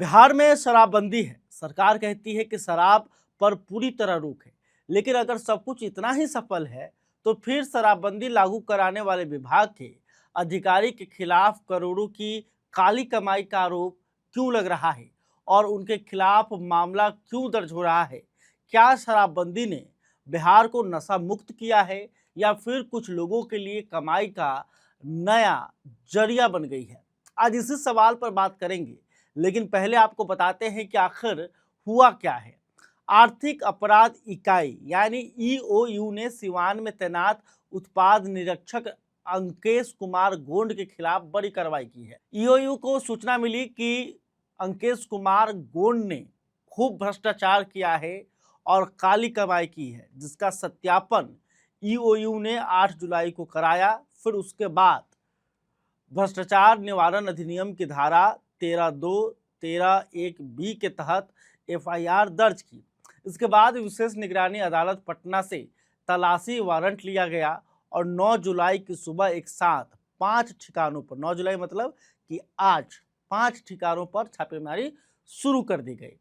बिहार में शराबबंदी है। सरकार कहती है कि शराब पर पूरी तरह रोक है, लेकिन अगर सब कुछ इतना ही सफल है तो फिर शराबबंदी लागू कराने वाले विभाग के अधिकारी के खिलाफ करोड़ों की काली कमाई का आरोप क्यों लग रहा है और उनके खिलाफ मामला क्यों दर्ज हो रहा है? क्या शराबबंदी ने बिहार को नशा मुक्त किया है या फिर कुछ लोगों के लिए कमाई का नया जरिया बन गई है? आज इसी सवाल पर बात करेंगे, लेकिन पहले आपको बताते हैं कि आखिर हुआ क्या है। आर्थिक अपराध इकाई यानी ईओयू ने सिवान में तैनात उत्पाद निरीक्षक अंकेश कुमार गोंड के खिलाफ बड़ी कार्रवाई की है। ईओयू को सूचना मिली कि अंकेश कुमार गोंड ने खूब भ्रष्टाचार किया है और काली कमाई की है, जिसका सत्यापन ईओयू ने 8 जुलाई को कराया। फिर उसके बाद भ्रष्टाचार निवारण अधिनियम की धारा 13(2), 13(1)(b) के तहत एफआईआर दर्ज की। इसके बाद विशेष निगरानी अदालत पटना से तलाशी वारंट लिया गया और 9 जुलाई की सुबह एक साथ 5 ठिकानों पर, 9 जुलाई मतलब कि आज 5 ठिकानों पर छापेमारी शुरू कर दी गई।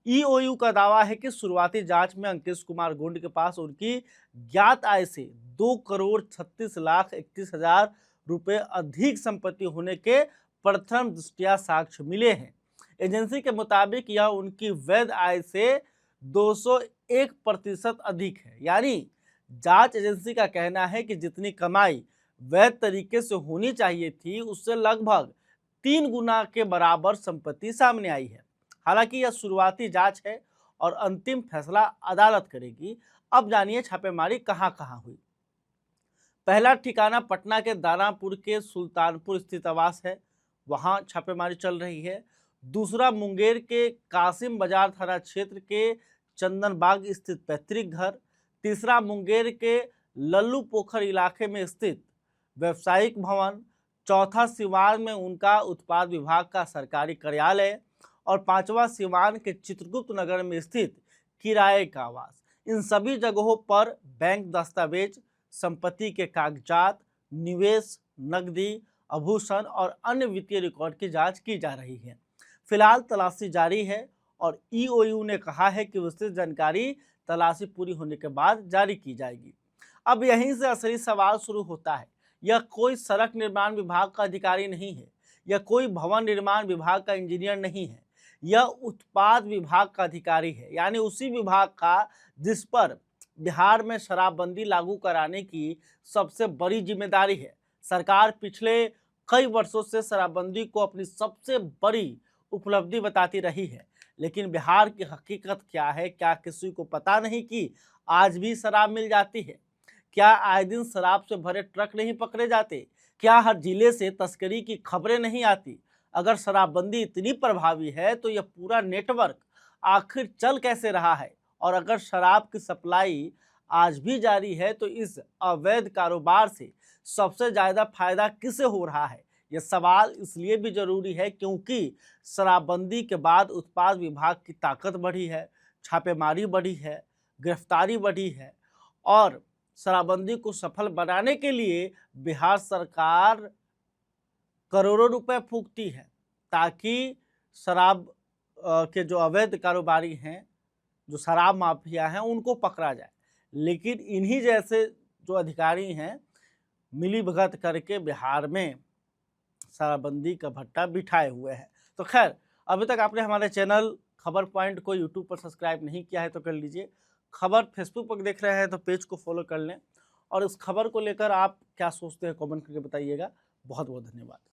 ईओयू का दावा है कि शुरुआती जांच में अंकेश कुमार गोंड के पास उनकी ज्ञात आय से 2,36,31,000 रुपए अधिक संपत्ति होने के प्रथम दृष्टया साक्ष्य मिले हैं। एजेंसी के मुताबिक यह उनकी वैध आय से 201% अधिक है। यानी जांच एजेंसी का कहना है कि जितनी कमाई वैध तरीके से होनी चाहिए थी, उससे लगभग 3 गुना के बराबर संपत्ति सामने आई है। हालांकि यह शुरुआती जांच है और अंतिम फैसला अदालत करेगी। अब जानिए छापेमारी कहां कहां हुई। पहला ठिकाना पटना के दानापुर के सुल्तानपुर स्थित आवास है, वहां छापेमारी चल रही है। दूसरा मुंगेर के कासिम बाजार थाना क्षेत्र के चंदन बाग स्थित पैतृक घर। तीसरा मुंगेर के लल्लू पोखर इलाके में स्थित व्यवसायिक भवन। चौथा सिवान में उनका उत्पाद विभाग का सरकारी कार्यालय और पांचवा सिवान के चित्रगुप्त नगर में स्थित किराए का आवास। इन सभी जगहों पर बैंक दस्तावेज, संपत्ति के कागजात, निवेश, नकदी, आभूषण और अन्य वित्तीय रिकॉर्ड की जांच की जा रही है। फिलहाल तलाशी जारी है और ईओयू ने कहा है कि विस्तृत जानकारी तलाशी पूरी होने के बाद जारी की जाएगी। अब यहीं से असली सवाल शुरू होता है। यह कोई सड़क निर्माण विभाग का अधिकारी नहीं है, यह कोई भवन निर्माण विभाग का इंजीनियर नहीं है, यह उत्पाद विभाग का अधिकारी है। यानी उसी विभाग का जिस पर बिहार में शराबबंदी लागू कराने की सबसे बड़ी जिम्मेदारी है। सरकार पिछले कई वर्षों से शराबबंदी को अपनी सबसे बड़ी उपलब्धि बताती रही है, लेकिन बिहार की हकीकत क्या है, क्या किसी को पता नहीं कि आज भी शराब मिल जाती है? क्या आए दिन शराब से भरे ट्रक नहीं पकड़े जाते? क्या हर जिले से तस्करी की खबरें नहीं आती? अगर शराबबंदी इतनी प्रभावी है तो यह पूरा नेटवर्क आखिर चल कैसे रहा है? और अगर शराब की सप्लाई आज भी जारी है तो इस अवैध कारोबार से सबसे ज्यादा फायदा किसे हो रहा है? यह सवाल इसलिए भी जरूरी है क्योंकि शराबबंदी के बाद उत्पाद विभाग की ताकत बढ़ी है, छापेमारी बढ़ी है, गिरफ्तारी बढ़ी है और शराबबंदी को सफल बनाने के लिए बिहार सरकार करोड़ों रुपए फूकती है ताकि शराब के जो अवैध कारोबारी हैं, जो शराब माफिया हैं, उनको पकड़ा जाए। लेकिन इन्हीं जैसे जो अधिकारी हैं, मिली भगत करके बिहार में शराबबंदी का भट्टा बिठाए हुए हैं। तो खैर, अभी तक आपने हमारे चैनल खबर पॉइंट को यूट्यूब पर सब्सक्राइब नहीं किया है तो कर लीजिए। खबर फेसबुक पर देख रहे हैं तो पेज को फॉलो कर लें और इस खबर को लेकर आप क्या सोचते हैं कमेंट करके बताइएगा। बहुत बहुत धन्यवाद।